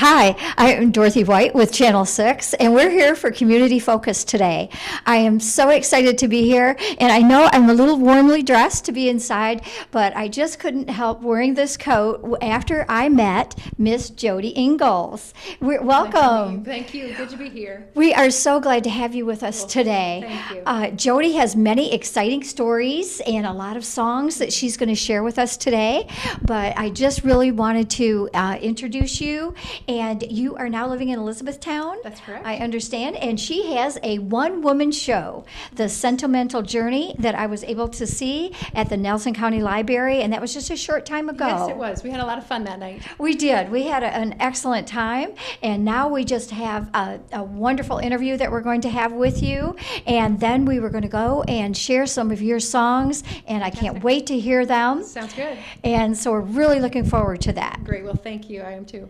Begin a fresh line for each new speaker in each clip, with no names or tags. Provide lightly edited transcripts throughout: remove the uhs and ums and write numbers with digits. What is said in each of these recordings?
Hi, I'm Dorothy White with Channel 6, and we're here for Community Focus today. I am so excited to be here, and I know I'm a little warmly dressed to be inside, but I just couldn't help wearing this coat after I met Miss Jody Ingalls. Welcome.
Thank you. Good to be here.
We are so glad to have you with us today.
Thank you.
Jody has many exciting stories and a lot of songs that she's going to share with us today, but I just really wanted to introduce you. And you are now living in Elizabethtown.
That's correct.
I understand. And she has a one-woman show, The Sentimental Journey, that I was able to see at the Nelson County Library, and that was just a short time ago.
Yes, it was. We had a lot of fun that night.
We did. We had an excellent time, and now we just have a wonderful interview that we're going to have with you, and then we were going to go and share some of your songs, and I can't wait to hear them.
Sounds good.
And so we're really looking forward to that.
Great. Well, thank you. I am too.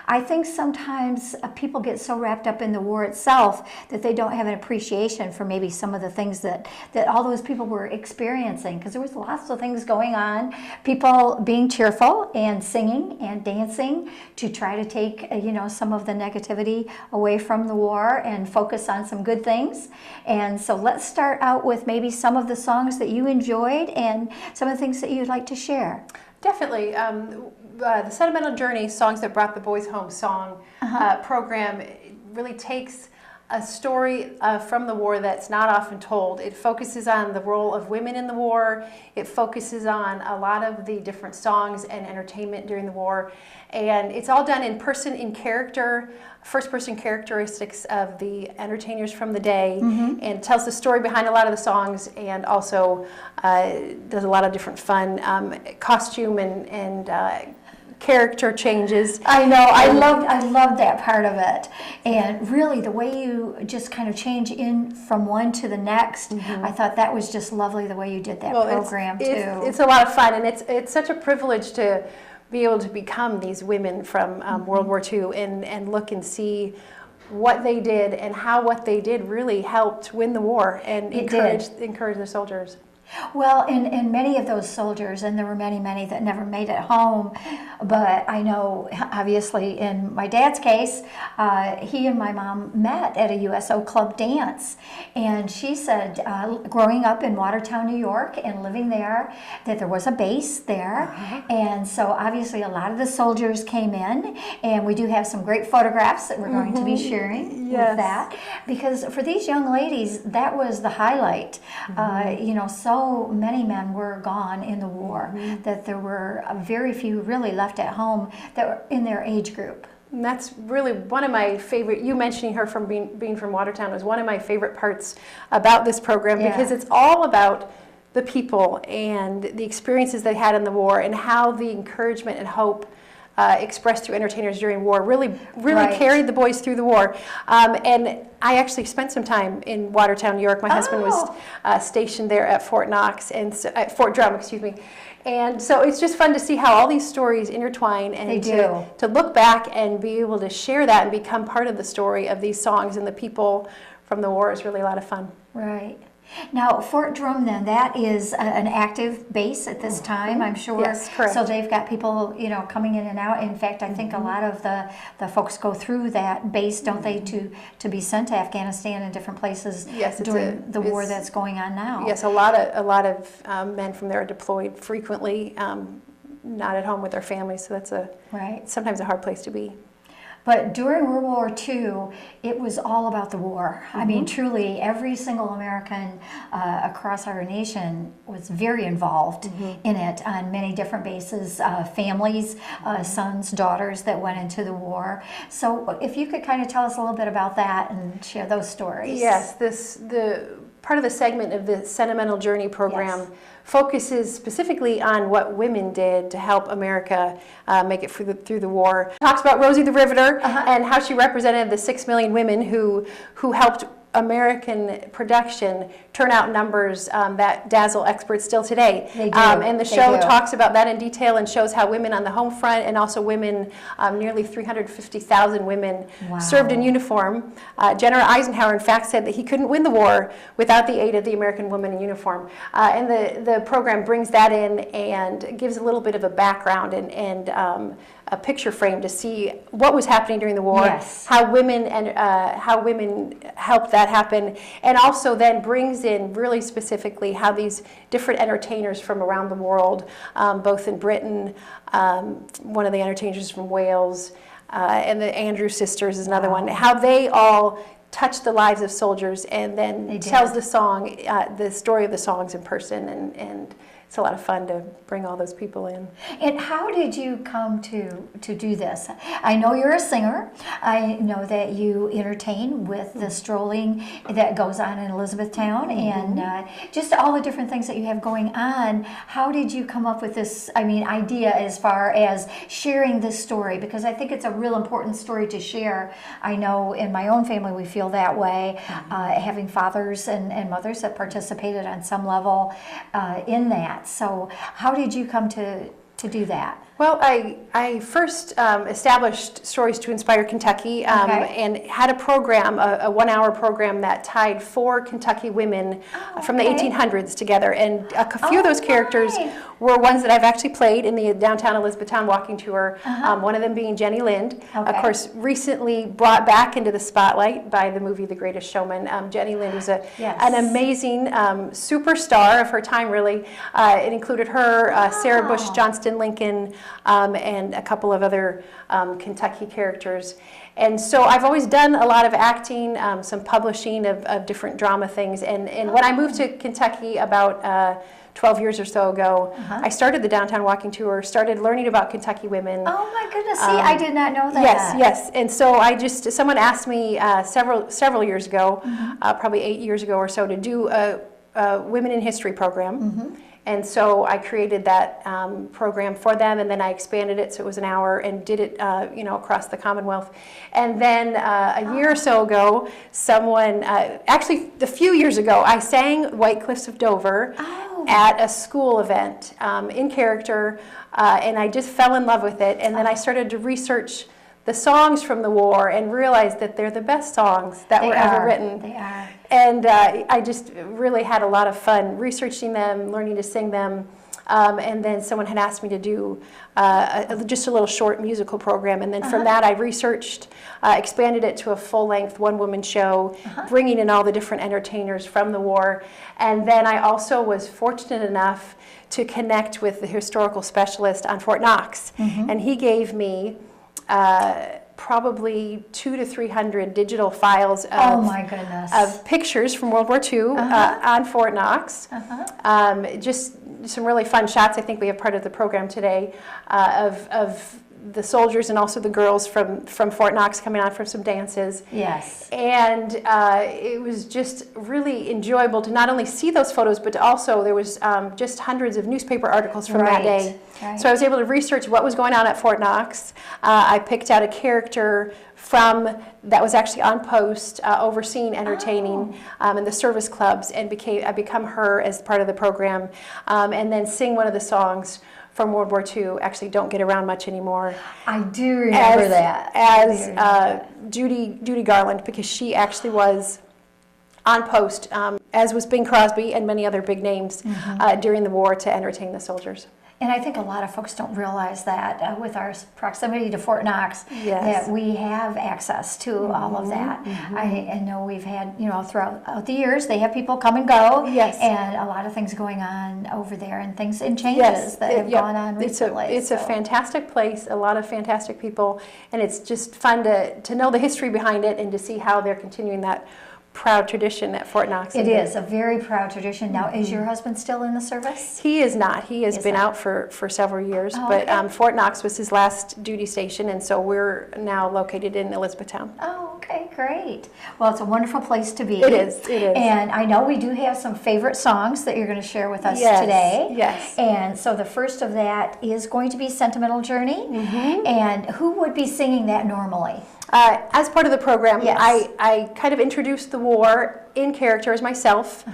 I think sometimes people get so wrapped up in the war itself that they don't have an appreciation for maybe some of the things that all those people were experiencing, because there was lots of things going on, people being cheerful and singing and dancing to try to take some of the negativity away from the war and focus on some good things. And so let's start out with maybe some of the songs that you enjoyed and some of the things that you'd like to share.
Definitely. The Sentimental Journey, Songs That Brought the Boys Home song program really takes a story from the war that's not often told. It focuses on the role of women in the war. It focuses on a lot of the different songs and entertainment during the war. And it's all done in person, in character, first-person characteristics of the entertainers from the day, and tells the story behind a lot of the songs, and also does a lot of different fun costume and character changes.
I know. I loved that part of it, and really the way you just kind of change in from one to the next. I thought that was just lovely the way you did that program too.
It's a lot of fun, and it's such a privilege to be able to become these women from World War II and look and see what they did and how what they did really helped win the war and encourage the soldiers.
Well, and many of those soldiers, and there were many, many that never made it home, but I know, obviously, in my dad's case, he and my mom met at a USO club dance, and she said, growing up in Watertown, New York, and living there, that there was a base there, and so obviously a lot of the soldiers came in, and we do have some great photographs that we're going to be sharing with that, because for these young ladies, that was the highlight. So many men were gone in the war that there were very few really left at home that were in their age group.
And that's really one of my favorite, you mentioning her from being from Watertown was one of my favorite parts about this program, because it's all about the people and the experiences they had in the war and how the encouragement and hope expressed through entertainers during war really carried the boys through the war. And I actually spent some time in Watertown, New York. My husband was stationed there at Fort Knox, and at Fort Drum, excuse me. And so it's just fun to see how all these stories intertwine, and to look back and be able to share that and become part of the story of these songs and the people from the war is really a lot of fun.
Right. Now, Fort Drum, then, that is an active base at this time, I'm sure.
Yes, correct.
So they've got people, coming in and out. In fact, I think a lot of the folks go through that base, don't they, to be sent to Afghanistan and different places during the war that's going on now.
Yes, a lot of men from there are deployed frequently, not at home with their families, so that's sometimes a hard place to be.
But during World War II, it was all about the war. I mean, truly, every single American across our nation was very involved in it on many different bases, families, sons, daughters that went into the war. So if you could kind of tell us a little bit about that and share those stories.
Yes, the part of the segment of the Sentimental Journey program focuses specifically on what women did to help America make it through the war. It talks about Rosie the Riveter and how she represented the 6 million women who helped American production turn out numbers that dazzle experts still today.
They do.
And the show
do.
talks about that in detail and shows how women on the home front and also women, nearly 350,000 women
Wow.
served in uniform. General Eisenhower, in fact, said that he couldn't win the war without the aid of the American woman in uniform. And the program brings that in and gives a little bit of a background and a picture frame to see what was happening during the war,
Yes.
how women helped that happen, and also then brings in really specifically how these different entertainers from around the world, both in Britain, one of the entertainers from Wales, and the Andrews sisters is another one, how they all touch the lives of soldiers and then tells the song, the story of the songs in person, and it's a lot of fun to bring all those people in.
And how did you come to do this? I know you're a singer. I know that you entertain with the strolling that goes on in Elizabethtown and just all the different things that you have going on. How did you come up with this, idea as far as sharing this story? Because I think it's a real important story to share. I know in my own family we feel that way, having fathers and mothers that participated on some level in that. So how did you come to do that?
Well, I first established Stories to Inspire Kentucky and had a program, a 1-hour program that tied 4 Kentucky women from the 1800s together. And a few of those characters were ones that I've actually played in the downtown Elizabethtown walking tour, one of them being Jenny Lind. Of course, recently brought back into the spotlight by the movie The Greatest Showman. Jenny Lind was an amazing superstar of her time, really. It included her, Sarah Bush Johnston Lincoln, and a couple of other Kentucky characters. And so I've always done a lot of acting, some publishing of different drama things. And when I moved to Kentucky about 12 years or so ago, I started the downtown walking tour, started learning about Kentucky women.
Oh my goodness, see, I did not know that.
Yes. And so someone asked me several years ago, probably 8 years ago or so, to do a Women in History program. And so I created that program for them, and then I expanded it so it was an hour and did it, across the Commonwealth. And then a year or so ago, someone, actually a few years ago, I sang White Cliffs of Dover at a school event in character, and I just fell in love with it. And then I started to research the songs from the war and realized that they're the best songs that were ever written.
They are.
And I just really had a lot of fun researching them, learning to sing them. And then someone had asked me to do just a little short musical program. And then from that I researched, expanded it to a full-length one-woman show, bringing in all the different entertainers from the war. And then I also was fortunate enough to connect with the historical specialist on Fort Knox. And he gave me probably 200 to 300 digital files of pictures from World War II on Fort Knox. Just some really fun shots. I think we have part of the program today of the soldiers and also the girls from Fort Knox coming on from some dances.
Yes.
And it was just really enjoyable to not only see those photos, but to also, there was just hundreds of newspaper articles from that day. Right. So I was able to research what was going on at Fort Knox. I picked out a character that was actually on post, overseeing entertaining in the service clubs, and I become her as part of the program, and then sing one of the songs from World War II. Actually don't get around much anymore.
I do remember that.
As Judy Garland, because she actually was on post, as was Bing Crosby and many other big names during the war to entertain the soldiers.
And I think a lot of folks don't realize that with our proximity to Fort Knox, that we have access to all of that. I know we've had, throughout the years, they have people come and go, and a lot of things going on over there, and changes that have gone on recently.
It's a fantastic place, a lot of fantastic people, and it's just fun to know the history behind it and to see how they're continuing that proud tradition at Fort Knox.
It is a very proud tradition. Now, is your husband still in the service?
He is not. He has been out for several years, but Fort Knox was his last duty station, and so we're now located in Elizabethtown.
Oh, okay, great. Well, it's a wonderful place to be.
It is.
And I know we do have some favorite songs that you're going to share with us today.
Yes.
And so the first of that is going to be Sentimental Journey. And who would be singing that normally?
As part of the program,
Yes.
I kind of introduced the war in character as myself.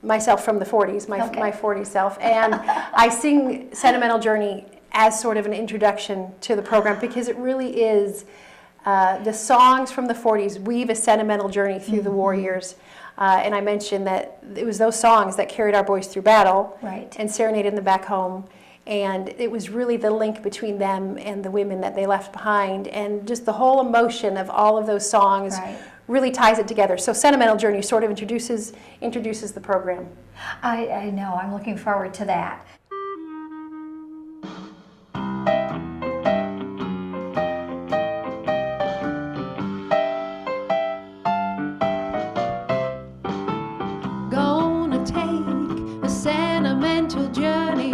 Myself from the 40s, my 40s self. And I sing Sentimental Journey as sort of an introduction to the program, because it really is, the songs from the 40s weave a sentimental journey through the war years. And I mentioned that it was those songs that carried our boys through battle,
Right.
and serenaded them back home. And it was really the link between them and the women that they left behind. And just the whole emotion of all of those songs
Right.
really ties it together. So Sentimental Journey sort of introduces the program.
I know, I'm looking forward to that.
Gonna take a sentimental journey.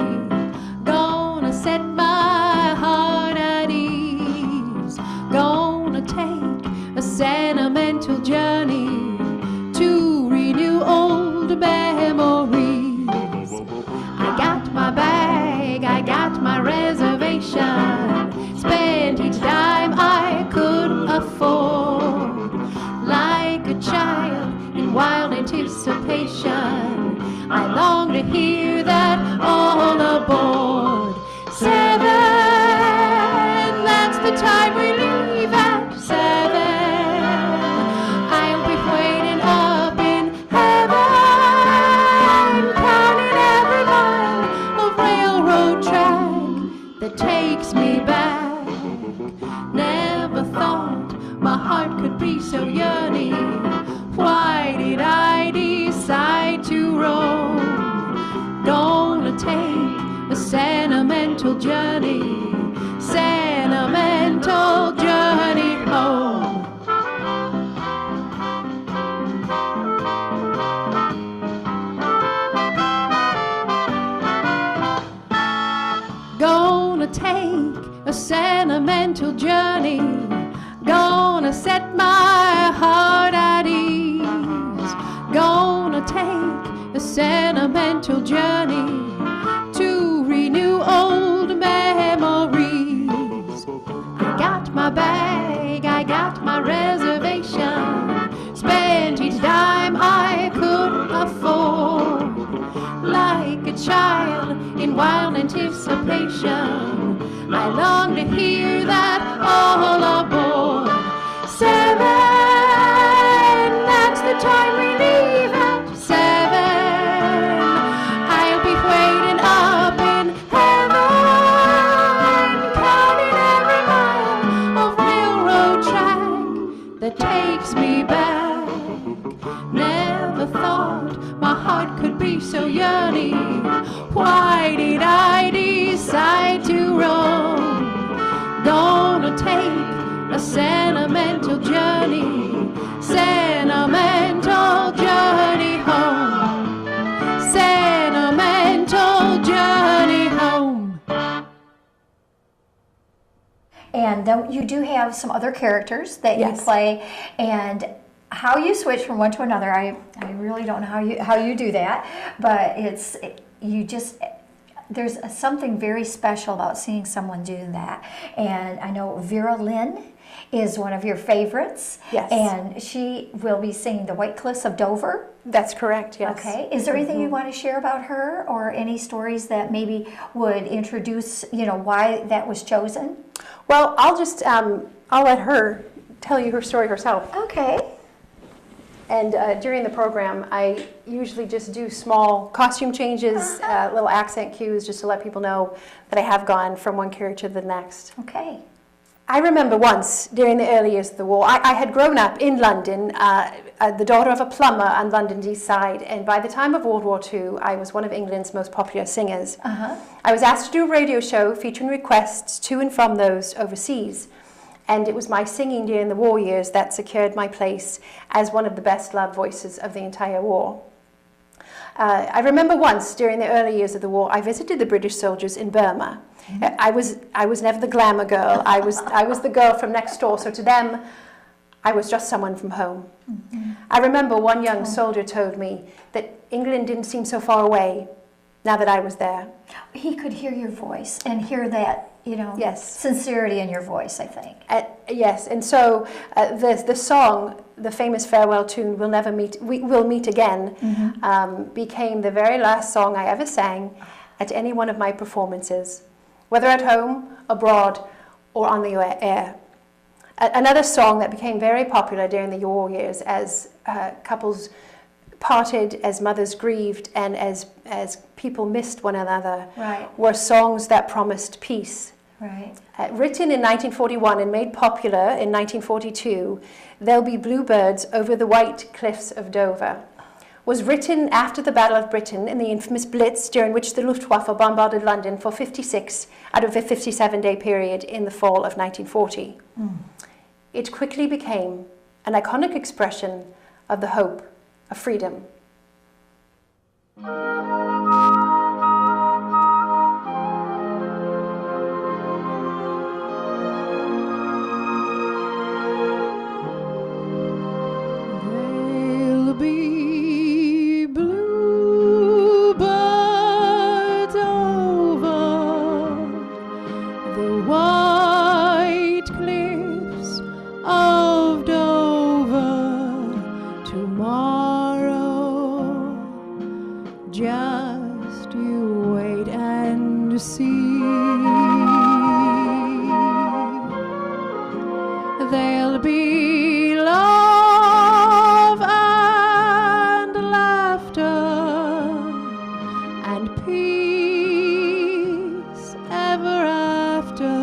Gonna set my heart at ease. Gonna take a sentimental journey to renew old memories. I got my bag, I got my reservation. Spent each dime I could afford. Like a child in wild anticipation, I long to hear that all aboard. 7, that's the time we leave at 7. I'll be waiting up in heaven, counting every mile of railroad track that takes me back. Never thought my heart could be so yearning. Why did I decide to roam? Gonna take a sentimental journey, sentimental journey home. Gonna take a sentimental journey. Gonna set my heart at ease. Gonna take a sentimental journey to renew old memories. I got my bag, I got my reservation. Spent each dime I could afford. Like a child in wild anticipation, I long to hear that all aboard. 7, that's the time we leave at 7. I'll be waiting up in heaven, counting every mile of railroad track that takes me back. Never thought my heart could be so yearning. Why did I decide to roam? Gonna take a sentimental journey, sentimental journey home, sentimental journey home.
And you do have some other characters that
Yes.
you play, and how you switch from one to another, I really don't know how you do that, but there's something very special about seeing someone do that. And I know Vera Lynn is one of your favorites.
Yes.
And she will be singing The White Cliffs of Dover.
That's correct, yes.
Okay. Is there anything you want to share about her, or any stories that maybe would introduce, why that was chosen?
Well, I'll let her tell you her story herself.
Okay.
And during the program, I usually just do small costume changes, little accent cues, just to let people know that I have gone from one character to the next.
Okay.
I remember once, during the early years of the war, I had grown up in London, the daughter of a plumber on London's East Side, and by the time of World War II, I was one of England's most popular singers. I was asked to do a radio show featuring requests to and from those overseas. And it was my singing during the war years that secured my place as one of the best loved voices of the entire war. I remember once during the early years of the war, I visited the British soldiers in Burma. I was never the glamour girl. I was the girl from next door. So to them, I was just someone from home. I remember one young soldier told me that England didn't seem so far away, now that I was there.
He could hear your voice and hear that,
Yes.
sincerity in your voice, I think.
Yes, and so the song, the famous farewell tune, We Will Meet Again, became the very last song I ever sang at any one of my performances, whether at home, abroad, or on the air. Another song that became very popular during the war years as couples parted, as mothers grieved, and as people missed one another,
Right.
were songs that promised peace.
Right.
Written in 1941 and made popular in 1942, There'll Be Bluebirds Over the White Cliffs of Dover was written after the Battle of Britain in the infamous Blitz, during which the Luftwaffe bombarded London for 56 out of a 57-day period in the fall of 1940. It quickly became an iconic expression of the hope of freedom.
There'll be bluebirds over the white cliffs of Dover tomorrow. Just you wait and see. There'll be love and laughter and peace ever after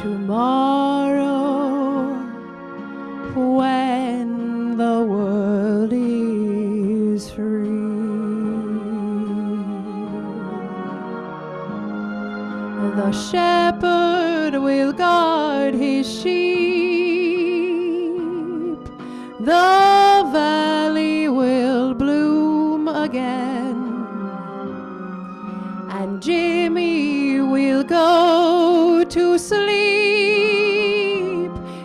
tomorrow, when the world is free. The shepherd will guard his sheep. The valley will bloom again, and Jimmy will go to sleep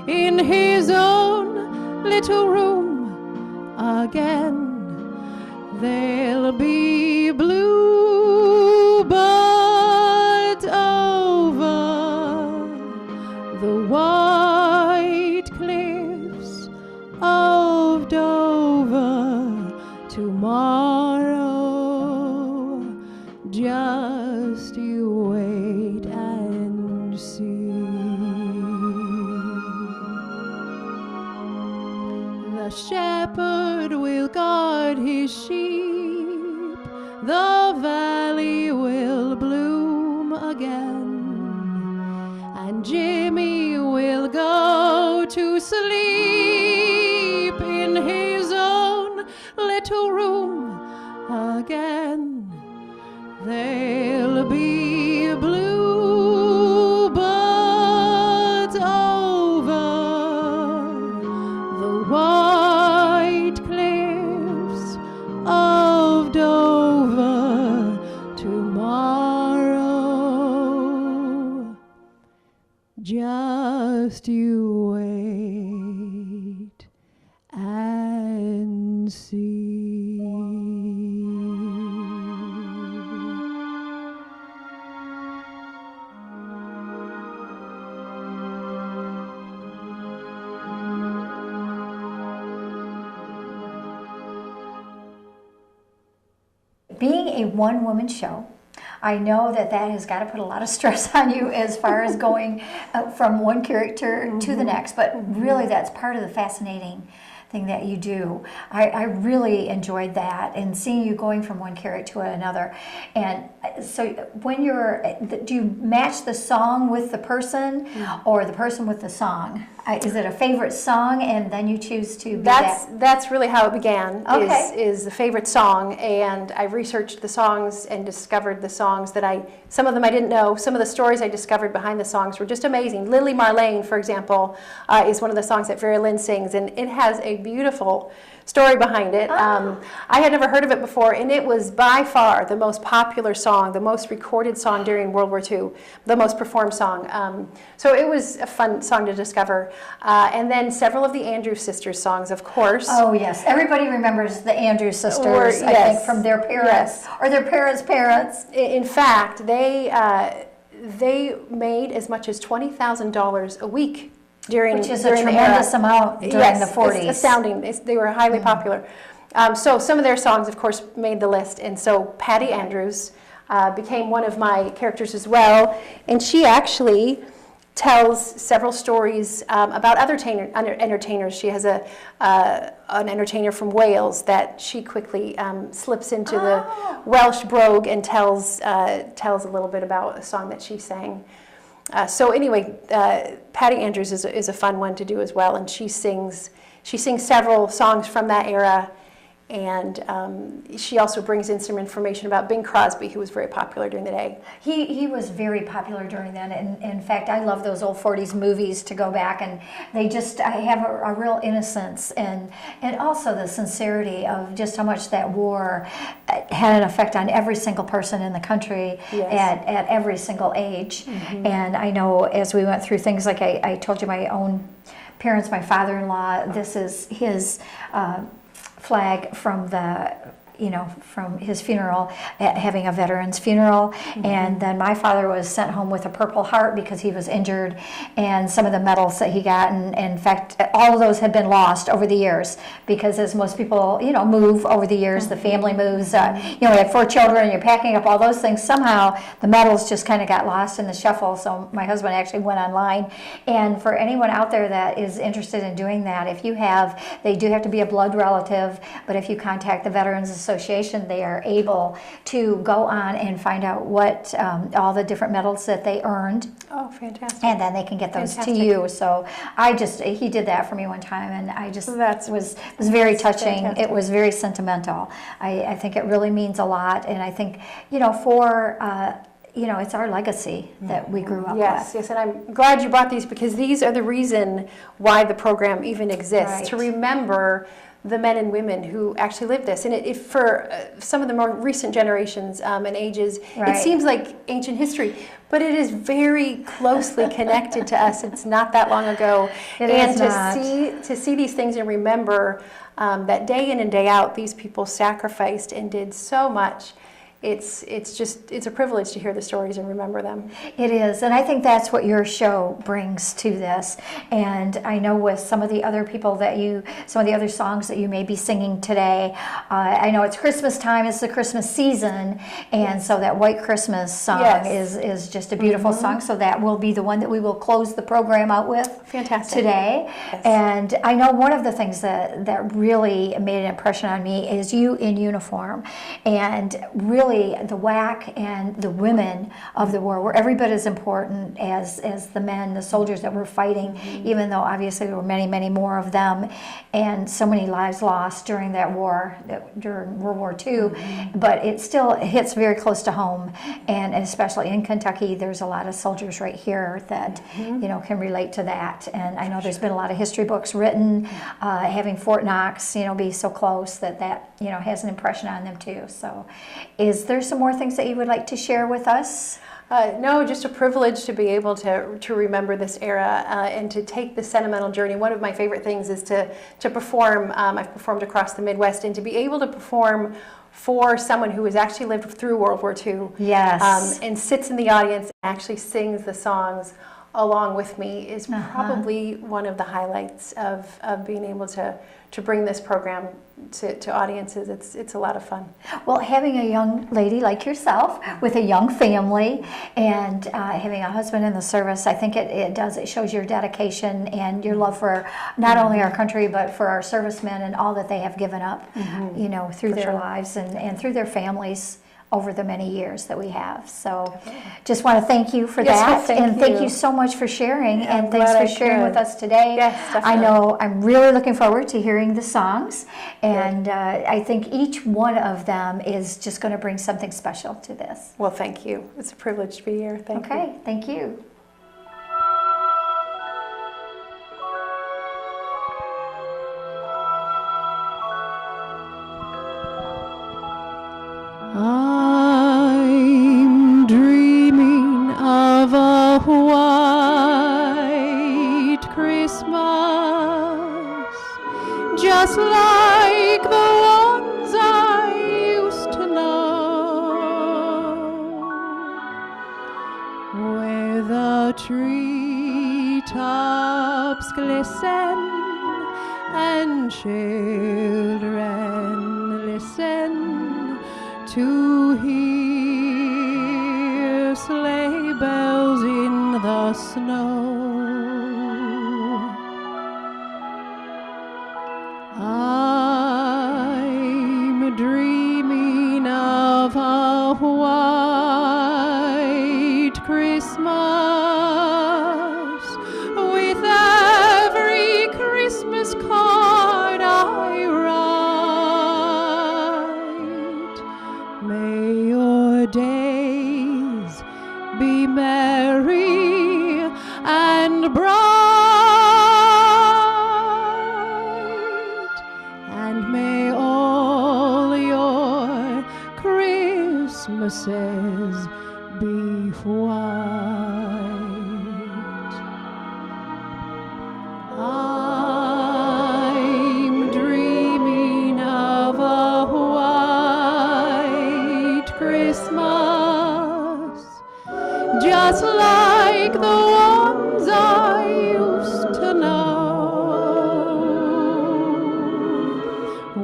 in his own little room again. There'll be bluebirds over the white cliffs of Dover tomorrow. Just you wait and see. The shepherd will guard his sheep. The valley will bloom again, and Jimmy will go to sleep in his own little room again. There'll be bluebirds over the white cliffs of Dover tomorrow. Just you wait and see.
Being a one-woman show, I know that has got to put a lot of stress on you as far as going from one character to the next, but really that's part of the fascinating thing that you do. I really enjoyed that, and seeing you going from one character to another. And so when do you match the song with the person or the person with the song? Is it a favorite song and then you choose to be
That's really how it began,
Okay.
is the favorite song, and I researched the songs and discovered the songs that some of them I didn't know, some of the stories I discovered behind the songs were just amazing. Lily Marlene, for example, is one of the songs that Vera Lynn sings, and it has a beautiful story behind it. I had never heard of it before, and it was by far the most popular song, the most recorded song during World War II, the most performed song. So it was a fun song to discover. And then several of the Andrews Sisters songs, of course.
Oh, yes. Everybody remembers the Andrews Sisters, I think,
yes.
from their parents or their parents' parents.
In fact, they made as much as $20,000 a week
Which is a
during
tremendous
the era.
amount during the 40s.
It's astounding. They were highly popular. So some of their songs, of course, made the list. And so Patty Andrews became one of my characters as well. And she actually tells several stories about other entertainers. She has an entertainer from Wales that she quickly slips into the Welsh brogue and tells a little bit about a song that she sang. So anyway, Patty Andrews is a fun one to do as well, and she sings several songs from that era, and she also brings in some information about Bing Crosby, who was very popular during the day.
He was very popular during then, and in fact, I love those old 40s movies to go back, and they just have a real innocence and also the sincerity of just how much that war had an effect on every single person in the country at every single age. And I know as we went through things like I told you, my own parents, my father-in-law, this is his flag from from his funeral, having a veteran's funeral. And then my father was sent home with a Purple Heart because he was injured, and some of the medals that he got, and in fact all of those had been lost over the years, because as most people move over the years, the family moves, we had 4 children and you're packing up all those things, somehow the medals just kind of got lost in the shuffle. So my husband actually went online, and for anyone out there that is interested in doing that, they do have to be a blood relative, but if you contact the Veterans Association, they are able to go on and find out what all the different medals that they earned.
Oh, fantastic.
And then they can get those to you. So he did that for me one time, and I just was very touching.
Fantastic.
It was very sentimental. I think it really means a lot, and I think it's our legacy that we grew up with.
Yes, and I'm glad you brought these, because these are the reason why the program even exists, to remember the men and women who actually lived this. And if for some of the more recent generations and ages, it seems like ancient history, but it is very closely connected to us. It's not that long ago. To see these things and remember that day in and day out, these people sacrificed and did so much. It's a privilege to hear the stories and remember them.
It is, and I think that's what your show brings to this. And I know with some of the other some of the other songs that you may be singing today, I know it's Christmas time, it's the Christmas season, and so that White Christmas song is just a beautiful song, so that will be the one that we will close the program out with today. Yes. And I know one of the things that really made an impression on me is you in uniform, and really the WAC and the women of the war were every bit as important as the men, the soldiers that were fighting, even though obviously there were many, many more of them, and so many lives lost during that war, during World War II. But it still hits very close to home, and especially in Kentucky, there's a lot of soldiers right here that can relate to that. And I know there's been a lot of history books written, having Fort Knox be so close that has an impression on them too. So is there some more things that you would like to share with us?
No, just a privilege to be able to remember this era and to take the sentimental journey. One of my favorite things is to perform. I've performed across the Midwest, and to be able to perform for someone who has actually lived through World War II.
Yes.
And sits in the audience and actually sings the songs along with me is probably one of the highlights of being able to bring this program to audiences. It's a lot of fun.
Well, having a young lady like yourself with a young family and having a husband in the service, I think it shows your dedication and your love for not only our country but for our servicemen and all that they have given up, through their lives and through their families over the many years that we have. So just want to thank you for that. Thank you so much for sharing, and thanks for sharing with us today.
Yes, definitely.
I know I'm really looking forward to hearing the songs, and I think each one of them is just going to bring something special to this.
Well, thank you. It's a privilege to be here. Thank you.
Okay, thank you.
treetops glisten and children listen to hear sleigh bells in the snow. I'm dreaming of a white Christmas with every Christmas card I write. May your days be merry and bright, and may all your Christmases be white. I'm dreaming of a white Christmas, just like the ones I used to know,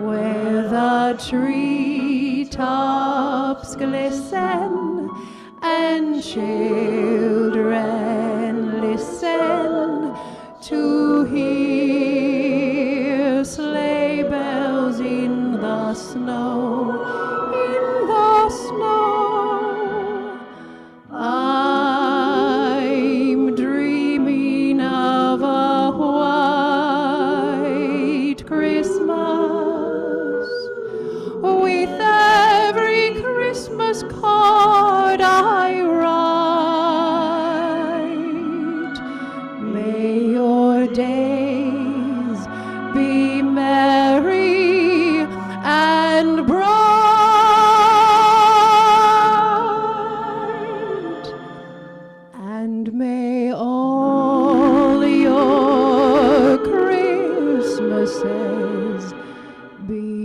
where the treetops glisten and children listen to hear sleigh bells in the snow, in the snow. I'm dreaming of a white Christmas with every Christmas card I write. May your days be merry and bright, and may all your Christmases be